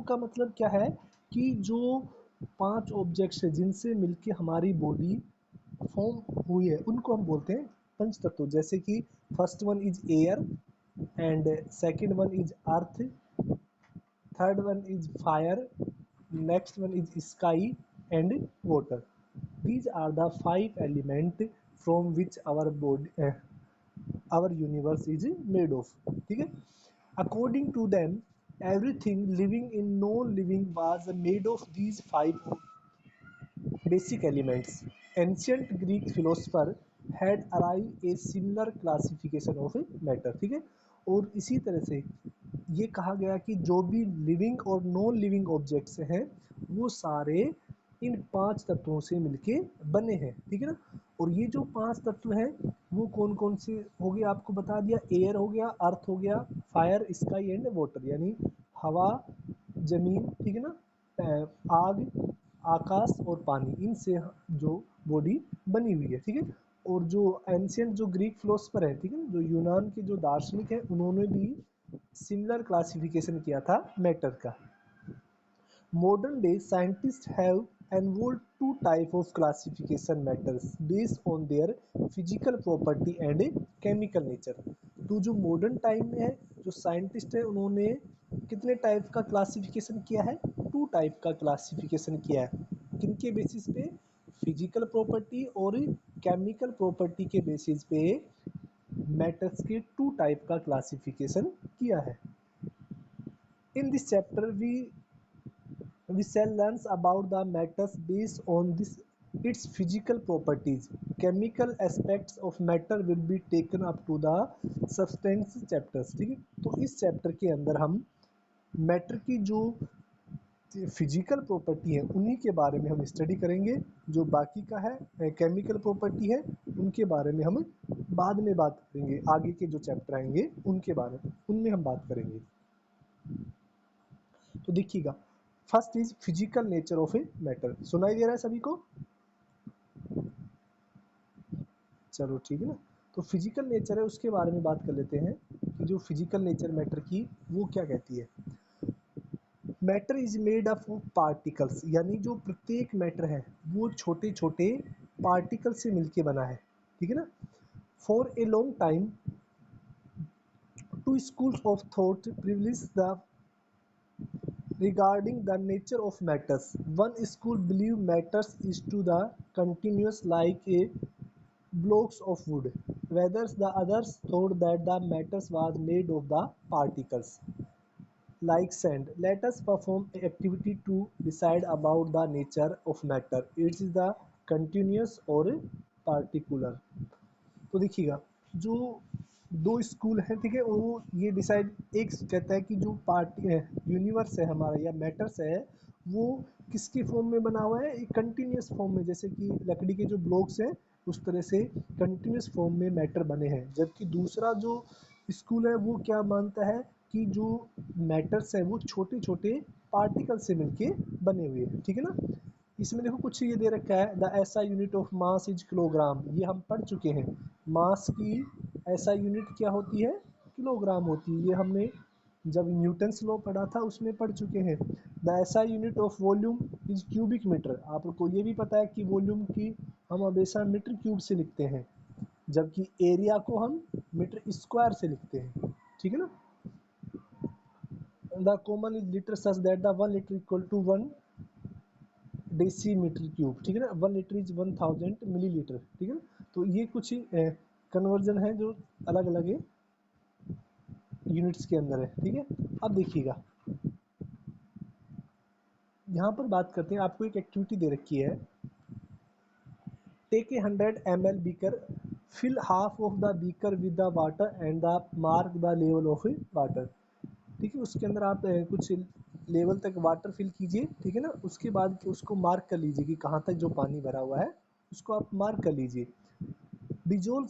का मतलब क्या है कि जो 5 ऑब्जेक्ट्स है जिनसे मिलके हमारी बॉडी फॉर्म हुई है उनको हम बोलते हैं पंच तत्व। जैसे कि first one is air and second one is earth, third one is fire, next one is sky and water. These are the 5 elements from which our universe is made of. ठीक है, according to them everything living in non living was made of these 5 basic elements. Ancient Greek philosopher had arrived a similar classification of matter. ठीक है, और इसी तरह से ये कहा गया कि जो भी लिविंग और नॉन लिविंग ऑब्जेक्ट्स हैं वो सारे इन 5 तत्वों से मिलके बने हैं। ठीक है ना, और ये जो 5 तत्व हैं वो कौन कौन से हो गए आपको बता दिया। एयर हो गया, अर्थ हो गया, फायर, स्काई एंड वाटर, यानी हवा, जमीन, ठीक है ना, आग, आकाश और पानी, इनसे जो बॉडी बनी हुई है। ठीक है, और जो एंशियंट जो ग्रीक फिलोसफर है, ठीक है, जो यूनान के जो दार्शनिक है उन्होंने भी सिमिलर क्लासिफिकेशन किया था मैटर का। Modern day scientist have evolved two type of classification matters based on their physical property and chemical nature। तो जो मॉडर्न टाइम में है जो साइंटिस्ट है उन्होंने कितने टाइप का क्लासिफिकेशन किया है, 2 टाइप का क्लासिफिकेशन किया है। किनके बेसिस पे, फिजिकल प्रॉपर्टी और केमिकल प्रॉपर्टी के बेसिस पे मैटर्स के 2 टाइप का क्लासिफिकेशन किया है। In this chapter we shall learn about the matters based on its physical properties. Chemical aspects of matter will be taken up to the substance chapters। ठीक है, तो इस चैप्टर के अंदर हम मैटर की जो फिजिकल प्रॉपर्टी है उन्हीं के बारे में हम स्टडी करेंगे। जो बाकी का है केमिकल प्रॉपर्टी है उनके बारे में हम बाद में बात करेंगे। आगे के जो चैप्टर आएंगे उनके बारे में उनमें हम बात करेंगे। तो देखिएगा, first is physical nature of a matter. सुनाई दे रहा है सभी को? चलो ठीक है ना, तो फिजिकल नेचर है उसके बारे में बात कर लेते हैं कि जो फिजिकल नेचर मैटर की वो क्या कहती है। Matter is made up of particles, यानी जो प्रत्येक मैटर है वो छोटे छोटे पार्टिकल से मिलके बना है। ठीक है ना, for a long time two schools of thought privilege the regarding the nature of matters. One school believe matters is to the continuous like a blocks of wood, whereas the others thought that the matters was made of the particles like sand. Let us perform an activity to decide about the nature of matter. It is the continuous or particular। तो देखिएगा, जो 2 school हैं, ठीक है, वो ये decide, एक कहता है कि जो पार्टी है यूनिवर्स है हमारा या मैटर्स है वो किसके फॉर्म में बना हुआ है, एक कंटिन्यूस फॉर्म में, जैसे कि लकड़ी के जो ब्लॉक्स हैं उस तरह से कंटिन्यूस फॉर्म में मैटर बने हैं। जबकि दूसरा जो स्कूल है वो क्या मानता है कि जो मैटर्स है वो छोटे छोटे पार्टिकल से मिलके बने हुए हैं। ठीक है ना, इसमें देखो कुछ ये दे रखा है, the SI unit of mass is kilogram, ये हम पढ़ चुके हैं। मास की ऐसा यूनिट क्या होती है, किलोग्राम होती है। ये हमने जब न्यूटन्स लॉ पढ़ा था उसमें पढ़ चुके हैं। The SI unit of volume is cubic metre, आपको ये भी पता है कि वॉल्यूम की हम हमेशा मीटर क्यूब से लिखते हैं, जबकि एरिया को हम मीटर स्क्वायर से लिखते हैं। ठीक है ना, the common is litre such that the 1 litre equal to 1 decimetre cube. ठीक है ना, 1 लीटर इज 1000 मिलीलीटर। ठीक है ना, तो ये कुछ कन्वर्जन है जो अलग अलग यूनिट्स के अंदर है। ठीक है, अब देखिएगा यहाँ पर बात करते हैं, आपको एक एक्टिविटी दे रखी है, take a 100 ml beaker, fill half of the beaker with the water and the mark the level of water. ठीक है, उसके अंदर आप कुछ लेवल तक वाटर फिल कीजिए। ठीक है ना, उसके बाद उसको मार्क कर लीजिए कि कहाँ तक जो पानी भरा हुआ है उसको आप मार्क कर लीजिए। Dissolve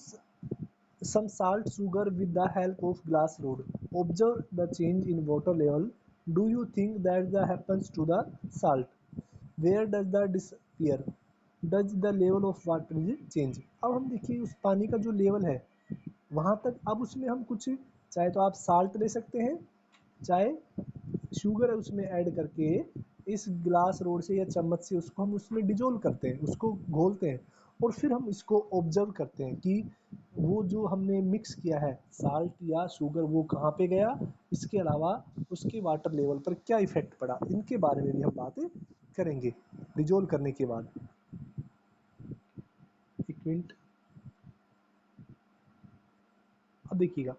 some salt sugar with the help of glass rod, observe the change in water level। Do you think that happens to the salt? Where does the disappear? Does the level of water is change? अब हम देखिए उस पानी का जो level है वहाँ तक, अब उसमें हम कुछ चाहे तो आप साल्ट ले सकते हैं, चाहे शुगर है उसमें ऐड करके इस ग्लास रोड से या चम्मच से उसको हम उसमें डिजोल्व करते हैं, उसको घोलते हैं और फिर हम इसको ऑब्जर्व करते हैं कि वो जो हमने मिक्स किया है साल्ट या शुगर वो कहाँ पे गया, इसके अलावा उसके वाटर लेवल पर क्या इफेक्ट पड़ा, इनके बारे में भी हम बातें करेंगे डिजोल्व करने के बाद। एक मिनट, अब देखिएगा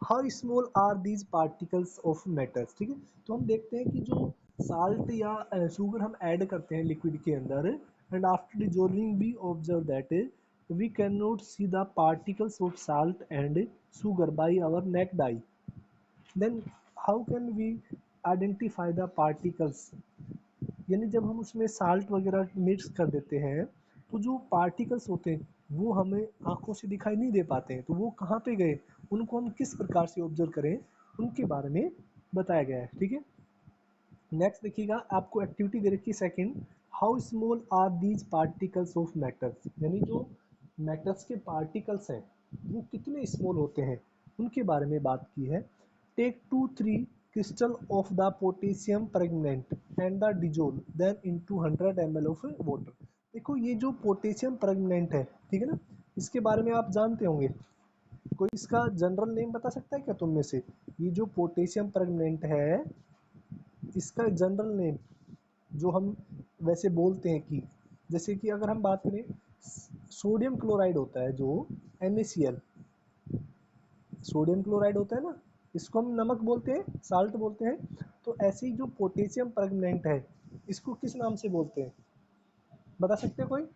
how small are these particles of matters, ठीक है। तो हम देखते हैं कि जो साल्ट या शुगर हम ऐड करते हैं लिक्विड के अंदर and after dissolving we observe that we can not see the particles of salt and sugar by our naked eye, then how can we identify the particles, यानी जब हम उसमें साल्ट वगैरह मिक्स कर देते हैं तो जो पार्टिकल्स होते हैं वो हमें आंखों से दिखाई नहीं दे पाते हैं, तो वो कहाँ पे गए, उनको हम किस प्रकार से ऑब्जर्व करें, उनके बारे में बताया गया है, ठीक है। नेक्स्ट देखिएगा आपको एक्टिविटी दे रखी है second, how small are these particles of matters, यानी जो मैटर्स के पार्टिकल्स हैं वो कितने स्मॉल होते हैं उनके बारे में बात की है। Take 2-3 crystal of the potassium permanganate and the dissolve then into 100 ml of water. देखो ये जो पोटेशियम प्रेग्नेंट है, ठीक है ना, इसके बारे में आप जानते होंगे, कोई इसका जनरल नेम बता सकता है क्या तुम में से, ये जो पोटेशियम प्रेग्नेंट है इसका जनरल नेम जो हम वैसे बोलते हैं कि, जैसे कि अगर हम बात करें सोडियम क्लोराइड होता है जो NaCl, सोडियम क्लोराइड होता है ना, इसको हम नमक बोलते हैं, साल्ट बोलते हैं, तो ऐसे ही जो पोटेशियम परमेंगनेट है इसको किस नाम से बोलते हैं, बता सकते हैं कोई।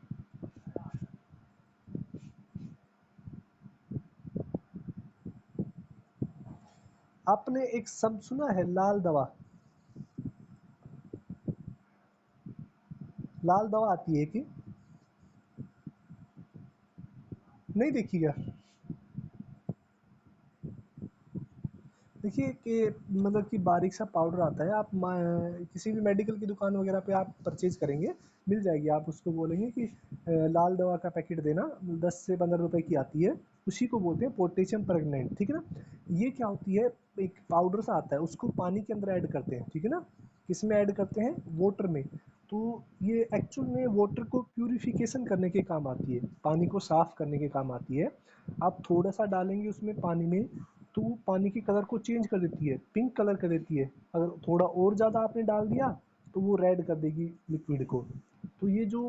आपने एक शब्द सुना है लाल दवा, लाल दवा आती है कि नहीं, देखिएगा देखिए कि मतलब कि बारीक सा पाउडर आता है, आप किसी भी मेडिकल की दुकान वगैरह पे आप परचेज करेंगे, मिल जाएगी, आप उसको बोलेंगे कि लाल दवा का पैकेट देना, 10 से 15 रुपए की आती है, उसी को बोलते हैं पोटेशियम प्रेग्नेंट, ठीक है ना। ये क्या होती है, एक पाउडर सा आता है, उसको पानी के अंदर ऐड करते हैं, ठीक है ना, किसमें ऐड करते हैं, वाटर में। तो ये एक्चुअल में वाटर को प्यूरिफिकेशन करने के काम आती है, पानी को साफ करने के काम आती है। आप थोड़ा सा डालेंगे उसमें पानी में तो वो पानी के कलर को चेंज कर देती है, पिंक कलर कर देती है, अगर थोड़ा और ज़्यादा आपने डाल दिया तो वो रेड कर देगी लिक्विड को। तो ये जो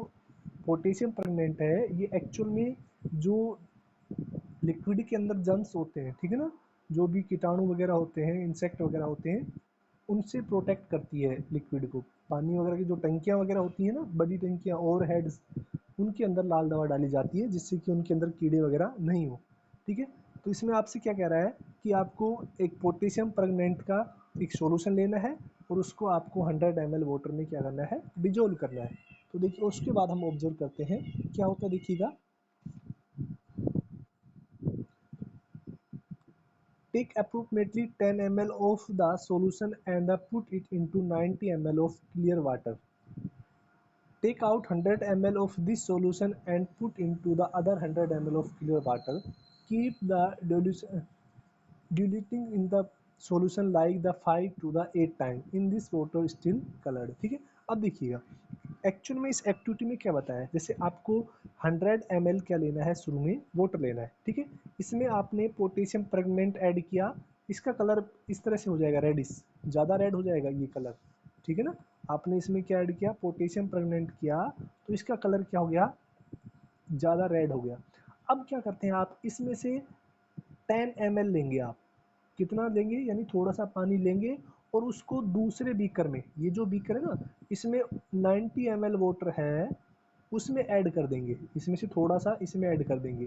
पोटेशियम परमेंगनेट है ये एक्चुअल में जो लिक्विड के अंदर जर्म्स होते हैं, ठीक है ना, जो भी कीटाणु वगैरह होते हैं, इंसेक्ट वगैरह होते हैं, उनसे प्रोटेक्ट करती है लिक्विड को। पानी वगैरह की जो टंकियाँ वगैरह होती हैं ना, बड़ी टंकियाँ और हेड्स, उनके अंदर लाल दवा डाली जाती है जिससे कि उनके अंदर कीड़े वगैरह नहीं हो, ठीक है। तो इसमें आपसे क्या कह रहा है कि आपको एक पोटेशियम परमेंगनेट का एक सॉल्यूशन लेना है और उसको आपको 100 ml वाटर में क्या करना है, डिजोल्व करना है। तो देखिए उसके बाद हम ऑब्जर्व करते हैं क्या होता है, देखिएगा take approximately 10 ml of the solution and put it into 90 ml of clear water. Take out 100 ml of this solution and put into the other 100 ml of clear water. Keep the diluting in the solution like the 5 to the 8 time in this water still colored, ठीक है। अब देखिएगा actual में इस activity में क्या बताया है, जैसे आपको 100 ml क्या लेना है, शुरू में वाटर लेना है, ठीक है। इसमें आपने पोटेशियम परमेंगनेट ऐड किया, इसका कलर इस तरह से हो जाएगा रेडिश, ज़्यादा रेड हो जाएगा ये कलर, ठीक है ना। आपने इसमें क्या ऐड किया, पोटेशियम परमेंगनेट किया, तो इसका कलर क्या हो गया, ज़्यादा रेड हो गया। अब क्या करते हैं आप, इसमें से 10 ml लेंगे आप, कितना लेंगे, यानी थोड़ा सा पानी लेंगे और उसको दूसरे बीकर में, ये जो बीकर है ना इसमें 90 ml वाटर है, उसमें ऐड कर देंगे, इसमें से थोड़ा सा इसमें ऐड कर देंगे।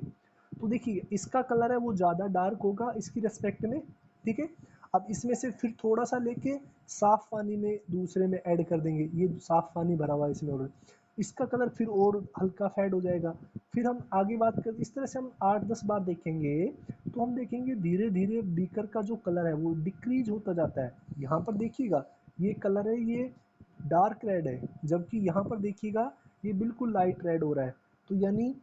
तो देखिए इसका कलर है वो ज़्यादा डार्क होगा इसकी रेस्पेक्ट में, ठीक है। अब इसमें से फिर थोड़ा सा लेके साफ पानी में दूसरे में ऐड कर देंगे, ये साफ पानी भरा हुआ है इसमें ऑलरेडी, इसका कलर फिर और हल्का फेड हो जाएगा। फिर हम आगे बात कर, इस तरह से हम 8-10 बार देखेंगे तो हम देखेंगे धीरे धीरे बीकर का जो कलर है वो डिक्रीज होता जाता है। यहाँ पर देखिएगा ये कलर है ये डार्क रेड है, जबकि यहाँ पर देखिएगा ये बिल्कुल लाइट रेड हो रहा है। तो यानी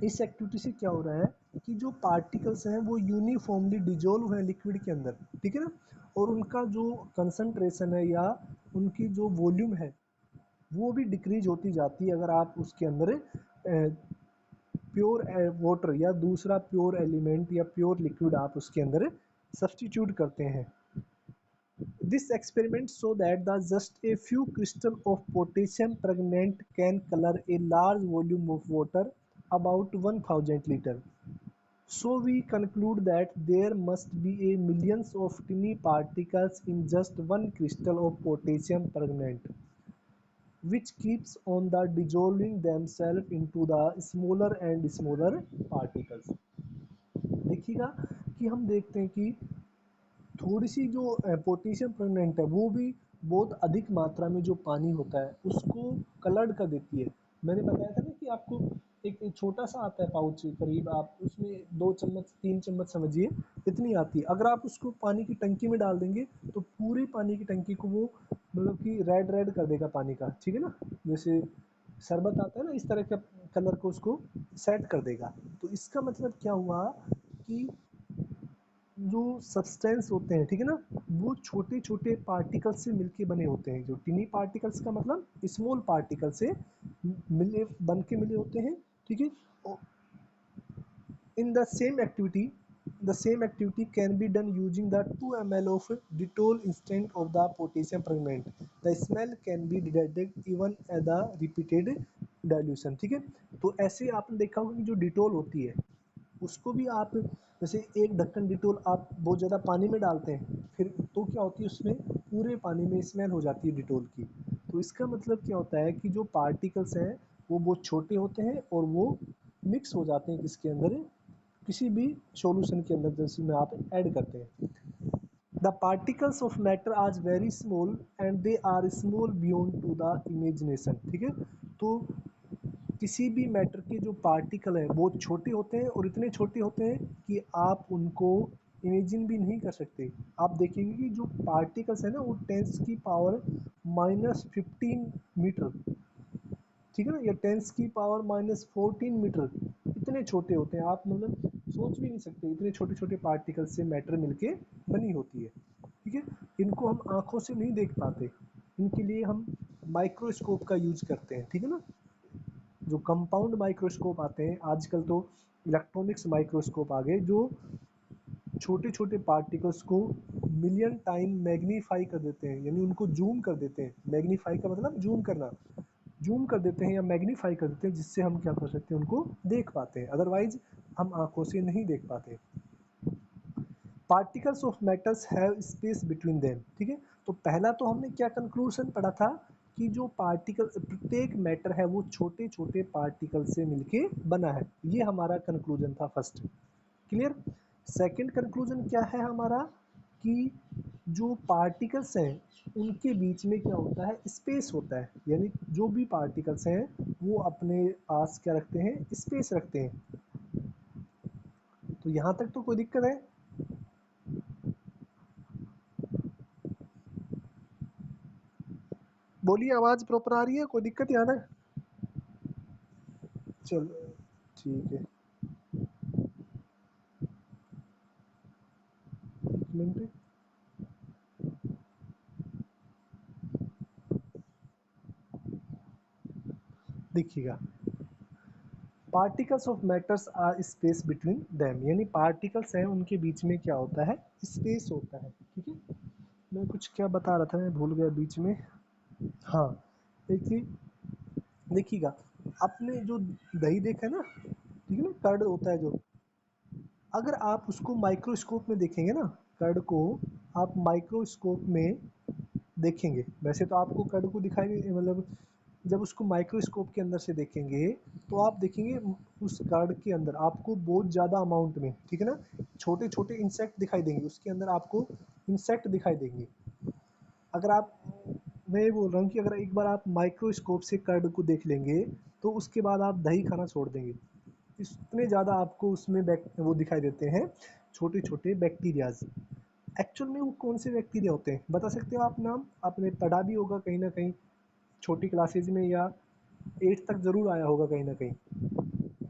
इस एक्टिविटी से क्या हो रहा है कि जो पार्टिकल्स हैं वो यूनिफॉर्मली डिजोल्व हैं लिक्विड के अंदर, ठीक है ना। और उनका जो कंसंट्रेशन है या उनकी जो वॉल्यूम है वो भी डिक्रीज होती जाती है अगर आप उसके अंदर प्योर वाटर या दूसरा प्योर एलिमेंट या प्योर लिक्विड आप उसके अंदर सब्सटीट्यूट करते हैं। This experiment show that the just a few crystals of potassium permanganate can color a large volume of water, about 1000 liters. So we conclude that there must be a millions of tiny particles in just one crystal of potassium permanganate, which keeps on the dissolving themselves into the smaller and smaller particles. देखिएगा कि हम देखते हैं कि थोड़ी सी जो potassium परमेंगनेट है वो भी बहुत अधिक मात्रा में जो पानी होता है उसको कलर्ड कर देती है। मैंने बताया था ना कि आपको एक छोटा सा आता है पाउच करीब, आप उसमें 2 चम्मच 3 चम्मच समझिए इतनी आती है। अगर आप उसको पानी की टंकी में डाल देंगे तो पूरी पानी की टंकी को वो मतलब कि रेड रेड कर देगा पानी का, ठीक है ना, जैसे शरबत आता है ना इस तरह का कलर को उसको सेट कर देगा। तो इसका मतलब क्या हुआ कि जो सब्सटेंस होते हैं, ठीक है ना, वो छोटे छोटे पार्टिकल से मिलके बने होते हैं। जो टिनी पार्टिकल्स का मतलब स्मॉल पार्टिकल से मिले बन के मिले होते हैं, ठीक है। In the same activity can be done using the 2 ml of Dettol instead of the potassium permanganate. The smell can be detected even at the repeated dilution, ठीक है। तो ऐसे आपने देखा होगा कि जो डिटोल होती है उसको भी आप जैसे एक ढक्कन डिटोल आप बहुत ज़्यादा पानी में डालते हैं, फिर तो क्या होती है उसमें पूरे पानी में स्मेल हो जाती है डिटोल की। तो इसका मतलब क्या होता है कि जो पार्टिकल्स हैं वो बहुत छोटे होते हैं और वो मिक्स हो जाते हैं किसके अंदर, किसी भी सॉल्यूशन के अंदर जिसमें आप ऐड करते हैं। The particles of matter are very small and they are small beyond to the imagination, ठीक है। तो किसी भी मैटर के जो पार्टिकल हैं बहुत छोटे होते हैं और इतने छोटे होते हैं कि आप उनको इमेजिन भी नहीं कर सकते। आप देखेंगे कि जो पार्टिकल्स है ना वो 10 की पावर -15 मीटर, ठीक है ना, या 10 की पावर -14 मीटर, इतने छोटे होते हैं। आप मतलब सोच भी नहीं सकते इतने छोटे छोटे पार्टिकल से मैटर मिलके बनी होती है, ठीक है। इनको हम आंखों से नहीं देख पाते, इनके लिए हम माइक्रोस्कोप का यूज करते हैं, ठीक है ना। जो कंपाउंड माइक्रोस्कोप आते हैं आजकल, तो इलेक्ट्रॉनिक्स माइक्रोस्कोप आ गए जो छोटे छोटे पार्टिकल्स को मिलियन टाइम मैग्नीफाई कर देते हैं, यानी उनको जूम कर देते हैं। मैग्नीफाई का मतलब जूम करना, जूम कर देते हैं या मैग्नीफाई कर देते हैं जिससे हम क्या कर सकते हैं उनको देख पाते हैं, अदरवाइज हम आंखों से नहीं देख पाते। Particles of metals have space between them, ठीक है। तो पहला तो हमने क्या कंक्लूजन पढ़ा था कि जो पार्टिकल प्रत्येक मैटर है वो छोटे छोटे पार्टिकल से मिलके बना है, ये हमारा कंक्लूजन था फर्स्ट, क्लियर। सेकंड कंक्लूजन क्या है हमारा कि जो पार्टिकल्स हैं उनके बीच में क्या होता है, स्पेस होता है, यानी जो भी पार्टिकल्स हैं वो अपने पास क्या रखते हैं, स्पेस रखते हैं। तो यहाँ तक तो कोई दिक्कत है? बोलिए, आवाज प्रॉपर आ रही है, कोई दिक्कत यहाँ तक? चलो ठीक है, 1 मिनट। देखिएगा, particles of matters are space between them, यानी पार्टिकल्स हैं उनके बीच में क्या होता है, स्पेस होता है, ठीक है। मैं कुछ क्या बता रहा था, मैं भूल गया बीच में। हाँ, एक चीज देखिएगा, आपने जो दही देखा है ना, ठीक है ना, कर्ड होता है जो, अगर आप उसको माइक्रोस्कोप में देखेंगे ना, कर्ड को आप माइक्रोस्कोप में देखेंगे, वैसे तो आपको कर्ड को दिखाई नहीं, मतलब जब उसको माइक्रोस्कोप के अंदर से देखेंगे तो आप देखेंगे उस कार्ड के अंदर आपको बहुत ज़्यादा अमाउंट में, ठीक है ना, छोटे छोटे इंसेक्ट दिखाई देंगे, उसके अंदर आपको इंसेक्ट दिखाई देंगे। अगर आप, मैं ये बोल रहा हूँ कि अगर एक बार आप माइक्रोस्कोप से कर्ड को देख लेंगे तो उसके बाद आप दही खाना छोड़ देंगे, इतने ज़्यादा आपको उसमें वो दिखाई देते हैं छोटे छोटे बैक्टीरियाज। एक्चुअल में वो कौन से बैक्टीरिया होते हैं बता सकते हो आप नाम? आपने पढ़ा भी होगा कहीं ना कहीं छोटी क्लासेज में, या 8 तक ज़रूर आया होगा कहीं ना कहीं।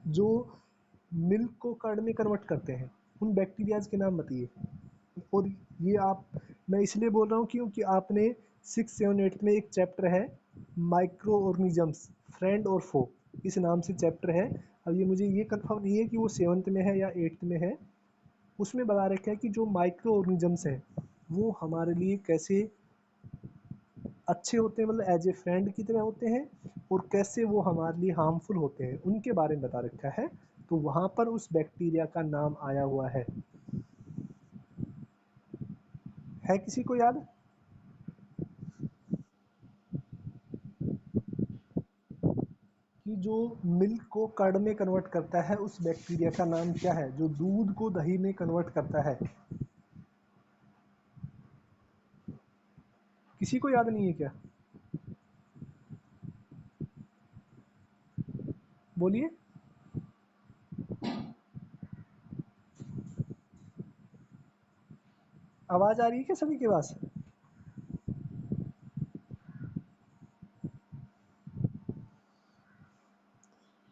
जो मिल्क को कर्ड में कन्वर्ट करते हैं उन बैक्टीरियाज के नाम बताइए। और ये आप मैं इसलिए बोल रहा हूँ क्योंकि आपने 6, 7, 8 में एक चैप्टर है माइक्रो ऑर्गेनिजम्स फ्रेंड और फो, इस नाम से चैप्टर है। अब ये मुझे ये कंफर्म नहीं है कि वो 7th में है या 8th में है। उसमें बता रखा है कि जो माइक्रो ऑर्गेनिजम्स हैं वो हमारे लिए कैसे अच्छे होते हैं, मतलब एज ए फ्रेंड की तरह होते हैं, और कैसे वो हमारे लिए हार्मफुल होते हैं उनके बारे में बता रखा है। तो वहाँ पर उस बैक्टीरिया का नाम आया हुआ है किसी को याद? कि जो मिल्क को कर्ड में कन्वर्ट करता है उस बैक्टीरिया का नाम क्या है, जो दूध को दही में कन्वर्ट करता है? किसी को याद नहीं है क्या? बोलिए। आवाज आ रही है क्या सभी के पास?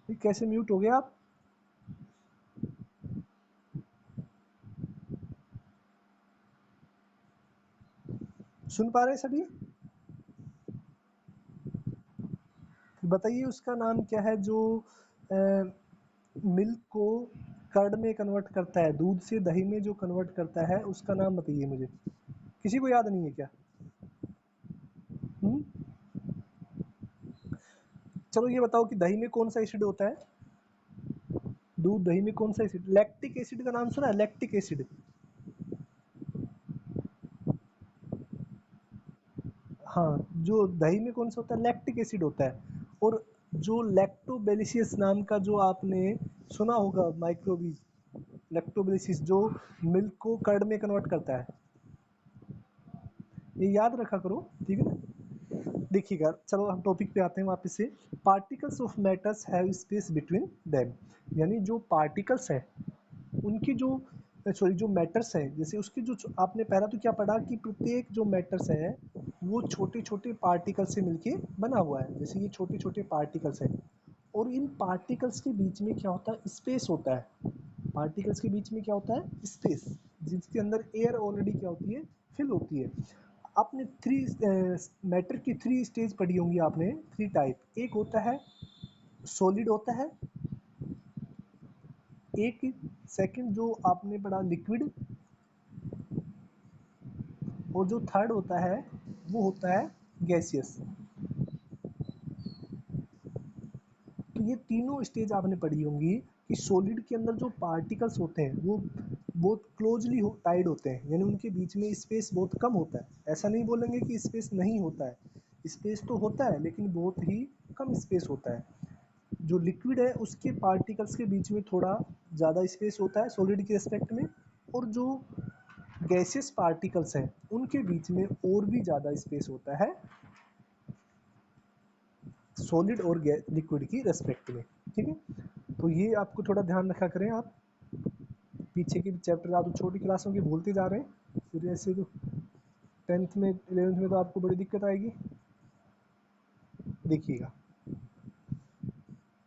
ये कैसे म्यूट हो गए आप? सुन पा रहे हैं सभी? बताइए उसका नाम क्या है जो मिल्क को कर्ड में कन्वर्ट करता है, दूध से दही में जो कन्वर्ट करता है उसका नाम बताइए मुझे। किसी को याद नहीं है क्या? हम्म? चलो ये बताओ कि दही में कौन सा एसिड होता है? दूध दही में कौन सा एसिड? लैक्टिक एसिड का नाम सुना है? Lactic acid. हाँ, जो दही में कौन सा होता है? लैक्टिक एसिड होता है। और जो लैक्टोबैलिसियस नाम का जो आपने सुना होगा माइक्रोबीज, लैक्टोबैलिसिस जो मिल्क को कर्ड में कन्वर्ट करता है, ये याद रखा करो, ठीक है ना? देखिएगा, चलो हम टॉपिक पे आते हैं वापस से। Particles of matters have space between them, यानी जो पार्टिकल्स हैं उनकी जो सॉरी जो मैटर्स हैं, जैसे उसकी जो आपने पहला तो क्या पढ़ा कि प्रत्येक जो मैटर्स है वो छोटे छोटे पार्टिकल से मिलके बना हुआ है, जैसे ये छोटे छोटे पार्टिकल्स हैं। और इन पार्टिकल्स के बीच में क्या होता है? स्पेस होता है। पार्टिकल्स के बीच में क्या होता है? स्पेस, जिसके अंदर एयर ऑलरेडी क्या होती है? फिल होती है। आपने थ्री मैटर की थ्री स्टेज पढ़ी होंगी आपने, थ्री टाइप। एक होता है सॉलिड होता है, एक सेकंड जो आपने पढ़ा लिक्विड, और जो थर्ड होता है वो होता है गैसियस। तो ये तीनों स्टेज आपने पढ़ी होंगी कि सॉलिड के अंदर जो पार्टिकल्स होते हैं वो बहुत क्लोजली टाइड होते हैं, यानी उनके बीच में स्पेस बहुत कम होता है। ऐसा नहीं बोलेंगे कि स्पेस नहीं होता है, स्पेस तो होता है लेकिन बहुत ही कम स्पेस होता है। जो लिक्विड है उसके पार्टिकल्स के बीच में थोड़ा ज़्यादा स्पेस होता है सॉलिड के रेस्पेक्ट में, और जो गैसियस पार्टिकल्स हैं उनके बीच में और भी ज़्यादा स्पेस होता है सॉलिड और लिक्विड की रेस्पेक्ट में, ठीक है? तो ये आपको थोड़ा ध्यान रखा करें आप। पीछे के चैप्टर आप तो छोटी क्लासों के भूलते जा रहे हैं, फिर ऐसे तो 10th में 11th में तो आपको बड़ी दिक्कत आएगी। देखिएगा,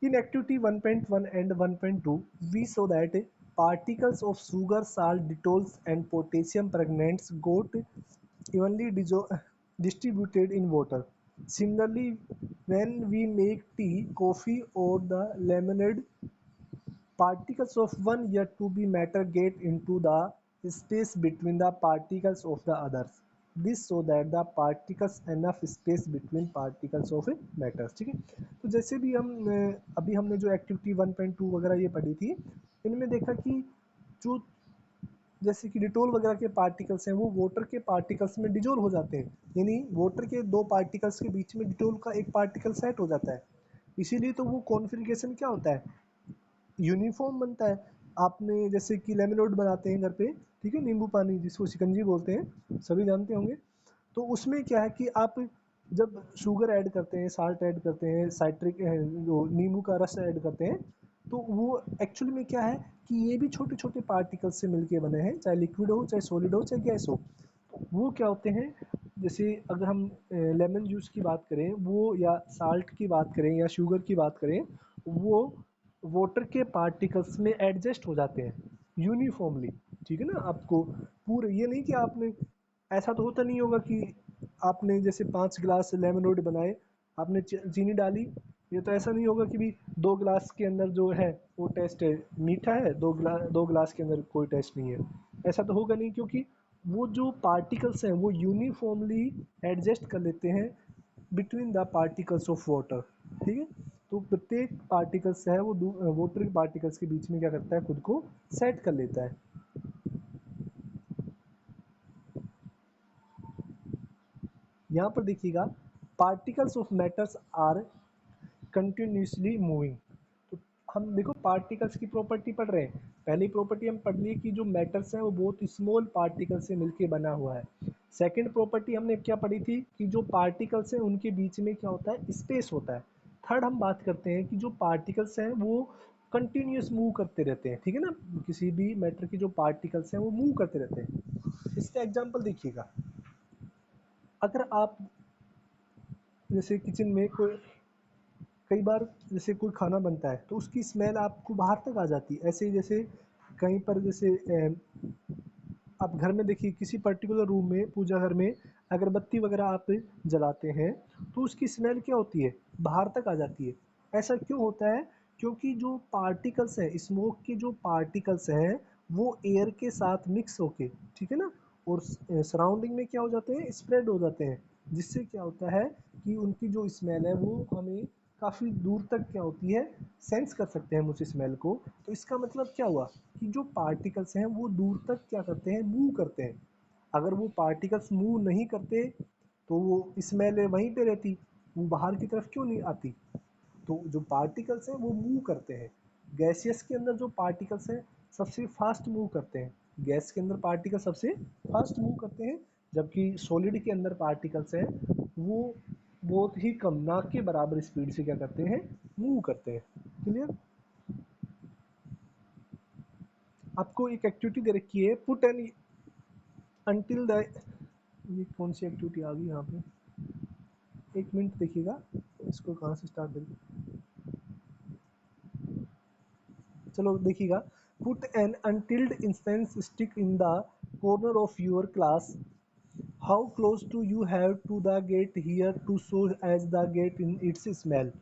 in activity 1.1 and 1.2 we saw that particles of sugar, salt, detols and potassium permanents got evenly distributed in water. Similarly, when we make tea, coffee or the lemonade, particles of one yet to be matter get into the space between the particles of the others. This so that the particles enough space between particles of a matter, ठीक है? तो जैसे भी हम अभी हमने जो activity 1.2 वगैरह ये पढ़ी थी, इनमें देखा कि जो जैसे कि डिटोल वगैरह के पार्टिकल्स हैं वो वाटर के पार्टिकल्स में डिजोल्व हो जाते हैं, यानी वाटर के दो पार्टिकल्स के बीच में डिटोल का एक पार्टिकल सेट हो जाता है। इसीलिए तो वो कॉन्फ़िगरेशन क्या होता है? यूनिफॉर्म बनता है। आपने जैसे कि लेमनेड बनाते हैं घर पे, ठीक है, नींबू पानी जिसको शिकंजी बोलते हैं, सभी जानते होंगे। तो उसमें क्या है कि आप जब शुगर ऐड करते हैं, साल्ट ऐड करते हैं, साइट्रिक जो नींबू का रस ऐड करते हैं, तो वो एक्चुअली में क्या है कि ये भी छोटे छोटे पार्टिकल्स से मिलके बने हैं, चाहे लिक्विड हो, चाहे सॉलिड हो, चाहे गैस हो। तो वो क्या होते हैं, जैसे अगर हम लेमन जूस की बात करें वो, या साल्ट की बात करें, या शुगर की बात करें, वो वाटर के पार्टिकल्स में एडजस्ट हो जाते हैं यूनिफॉर्मली, ठीक है ना? आपको पूरे ये नहीं कि आपने ऐसा तो होता नहीं होगा कि आपने जैसे 5 गिलास लेमनेड बनाए, आपने चीनी डाली, ये तो ऐसा नहीं होगा कि भी 2 गिलास के अंदर जो है वो टेस्ट है मीठा है, 2 गिलास के अंदर कोई टेस्ट नहीं है। ऐसा तो होगा नहीं, क्योंकि वो जो पार्टिकल्स हैं वो यूनिफॉर्मली एडजस्ट कर लेते हैं between the particles of water. ठीक है, तो प्रत्येक पार्टिकल्स है वो वाटर के पार्टिकल्स के बीच में क्या करता है, खुद को सेट कर लेता है। यहाँ पर देखिएगा, particles of matters are continuously moving. तो हम देखो पार्टिकल्स की प्रॉपर्टी पढ़ रहे हैं, पहली प्रॉपर्टी हम पढ़ ली कि जो मैटर्स हैं वो बहुत स्मॉल पार्टिकल से मिलके बना हुआ है। सेकंड प्रॉपर्टी हमने क्या पढ़ी थी कि जो पार्टिकल्स हैं उनके बीच में क्या होता है, स्पेस होता है। थर्ड हम बात करते हैं कि जो पार्टिकल्स हैं वो कंटिन्यूस मूव करते रहते हैं। ठीक है ना, किसी भी मैटर की जो पार्टिकल्स हैं वो मूव करते रहते हैं। इसका एग्जाम्पल देखिएगा, अगर आप जैसे किचन में कोई, कई बार जैसे कोई खाना बनता है तो उसकी स्मेल आपको बाहर तक आ जाती है। ऐसे ही जैसे कहीं पर जैसे आप घर में देखिए किसी पर्टिकुलर रूम में, पूजा घर में अगरबत्ती वगैरह आप जलाते हैं तो उसकी स्मेल क्या होती है, बाहर तक आ जाती है। ऐसा क्यों होता है, क्योंकि जो पार्टिकल्स हैं, स्मोक के जो पार्टिकल्स हैं वो एयर के साथ मिक्स होके, ठीक है ना, और सराउंडिंग में क्या हो जाते हैं, स्प्रेड हो जाते हैं। जिससे क्या होता है कि उनकी जो स्मेल है वो हमें काफ़ी दूर तक क्या होती है, सेंस कर सकते हैं हम उस स्मेल को। तो इसका मतलब क्या हुआ कि जो पार्टिकल्स हैं वो दूर तक क्या करते हैं, मूव करते हैं। अगर वो पार्टिकल्स मूव नहीं करते तो वो स्मेल वहीं पे रहती, वो बाहर की तरफ क्यों नहीं आती। तो जो पार्टिकल्स हैं वो मूव करते हैं। गैसियस के अंदर जो पार्टिकल्स हैं सबसे फास्ट मूव करते हैं, गैस के अंदर पार्टिकल सबसे फास्ट मूव करते हैं, जबकि सॉलिड के अंदर पार्टिकल्स हैं वो बहुत ही कम, ना के बराबर स्पीड से क्या करते हैं, मूव करते हैं। क्लियर। आपको एक एक्टिविटी दे रखी है, पुट एन अंटिल द, ये कौन सी एक्टिविटी आ गई यहाँ पे, एक मिनट देखिएगा, इसको कहाँ से स्टार्ट करें। चलो देखिएगा, put an unlit incense stick in the corner of your class, how close to you have to the get here to show as the get in its smell,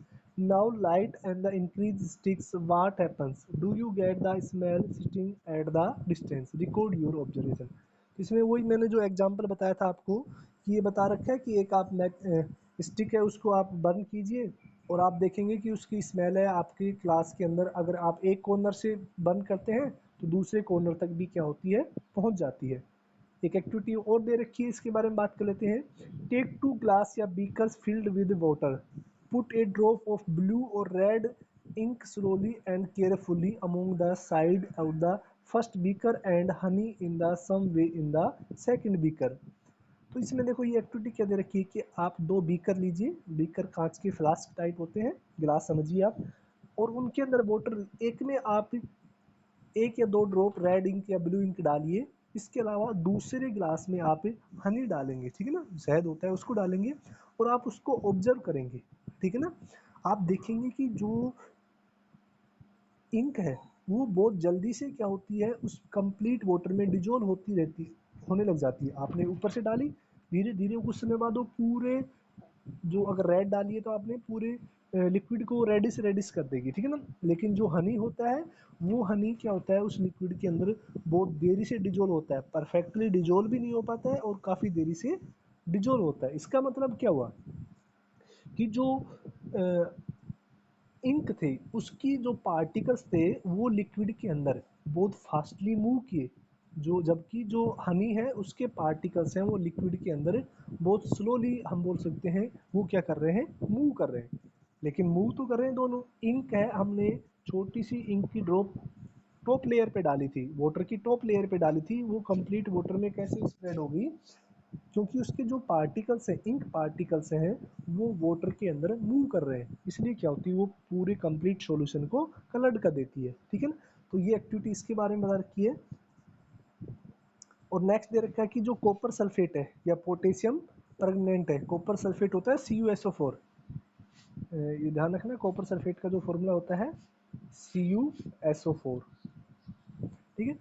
now light and the increase sticks, what happens, do you get the smell sitting at the distance, record your observation. तो इसमें वही मैंने जो example बताया था आपको कि ये बता रखा है कि एक आप स्टिक है उसको आप बर्न कीजिए और आप देखेंगे कि उसकी स्मेल है आपकी क्लास के अंदर, अगर आप एक कॉर्नर से बंद करते हैं तो दूसरे कॉर्नर तक भी क्या होती है, पहुंच जाती है। एक एक्टिविटी और दे रखी है, इसके बारे में बात कर लेते हैं। टेक 2 ग्लास या beakers filled with water, put a drop of blue और red ink slowly and carefully among the side of the first beaker and honey in the some way in the second beaker. तो इसमें देखो ये activity क्या दे रखी है कि आप 2 बीकर लीजिए, बीकर कांच के फ्लास्क टाइप होते हैं, गिलास समझिए आप, और उनके अंदर वाटर, एक में आप 1 या 2 ड्रॉप रेड इंक या ब्लू इंक डालिए। इसके अलावा दूसरे गिलास में आप हनी डालेंगे, ठीक है ना, शहद होता है उसको डालेंगे, और आप उसको ऑब्जर्व करेंगे। ठीक है ना, आप देखेंगे कि जो इंक है वो बहुत जल्दी से क्या होती है, उस कंप्लीट वाटर में डिजोल्व होती रहती, होने लग जाती है। आपने ऊपर से डाली, धीरे धीरे कुछ समय बाद वो पूरे, जो अगर रेड डाली है तो आपने पूरे लिक्विड को रेडिश रेडिश कर देगी, ठीक है ना। लेकिन जो हनी होता है वो हनी क्या होता है, उस लिक्विड के अंदर बहुत देरी से डिजोल्व होता है, परफेक्टली डिजोल्व भी नहीं हो पाता है और काफ़ी देरी से डिजोल्व होता है। इसका मतलब क्या हुआ कि जो इंक थे उसकी जो पार्टिकल्स थे वो लिक्विड के अंदर बहुत फास्टली मूव किए, जो जबकि जो हनी है उसके पार्टिकल्स हैं वो लिक्विड के अंदर बहुत स्लोली, हम बोल सकते हैं वो क्या कर रहे हैं, मूव कर रहे हैं। लेकिन मूव तो कर रहे हैं दोनों। इंक है, हमने छोटी सी इंक की ड्रॉप टॉप लेयर पे डाली थी, वाटर की टॉप लेयर पे डाली थी, वो कंप्लीट वाटर में कैसे स्प्रेड होगी, क्योंकि उसके जो पार्टिकल्स हैं, इंक पार्टिकल्स हैं, वो वाटर के अंदर मूव कर रहे हैं, इसलिए क्या होती है वो पूरे कंप्लीट सॉल्यूशन को कलर्ड कर देती है। ठीक है ना, तो ये एक्टिविटी इसके बारे में बता रखी है। और नेक्स्ट दे रखा है कि जो कॉपर सल्फेट है या पोटेशियम परगनेंट है, कॉपर सल्फेट होता है CuSO4, ये ध्यान रखना, कॉपर सल्फेट का जो फॉर्मूला होता है CuSO4। ठीक है,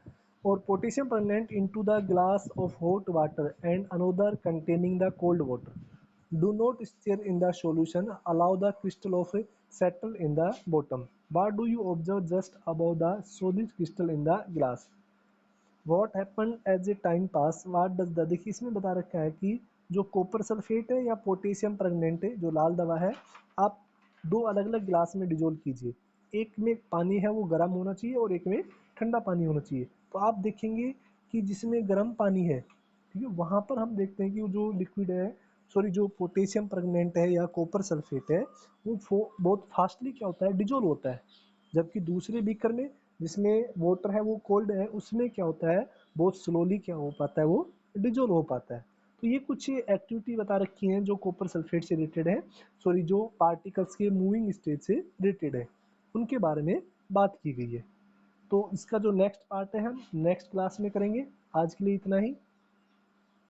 और potassium permanganate into the glass of hot water and another containing the cold water. Do not stir in the solution. Allow the crystal of settle in the bottom. What do you observe just above the solid crystal in the glass? What happen as a time pass what does the, देखिए इसमें बता रखा है कि जो copper sulphate है या potassium परगनेंट है जो लाल दवा है, आप दो अलग अलग गिलास में डिजोल्व कीजिए। एक में पानी है वो गर्म होना चाहिए और एक में ठंडा पानी होना चाहिए। तो आप देखेंगे कि जिसमें गर्म पानी है, ठीक है, वहाँ पर हम देखते हैं कि जो लिक्विड है, सॉरी जो पोटेशियम परगनेंट है या कॉपर सल्फेट है, वो बहुत फास्टली क्या होता है, डिजोल्व होता है। जबकि दूसरे बीकर में जिसमें वाटर है वो कोल्ड है, उसमें क्या होता है, बहुत स्लोली क्या हो पाता है, वो डिजोल्व हो पाता है। तो ये कुछ एक्टिविटी बता रखी हैं जो कॉपर सल्फेट से रिलेटेड है, सॉरी जो पार्टिकल्स के मूविंग स्टेट से रिलेटेड है, उनके बारे में बात की गई है। तो इसका जो नेक्स्ट पार्ट है हम नेक्स्ट क्लास में करेंगे। आज के लिए इतना ही।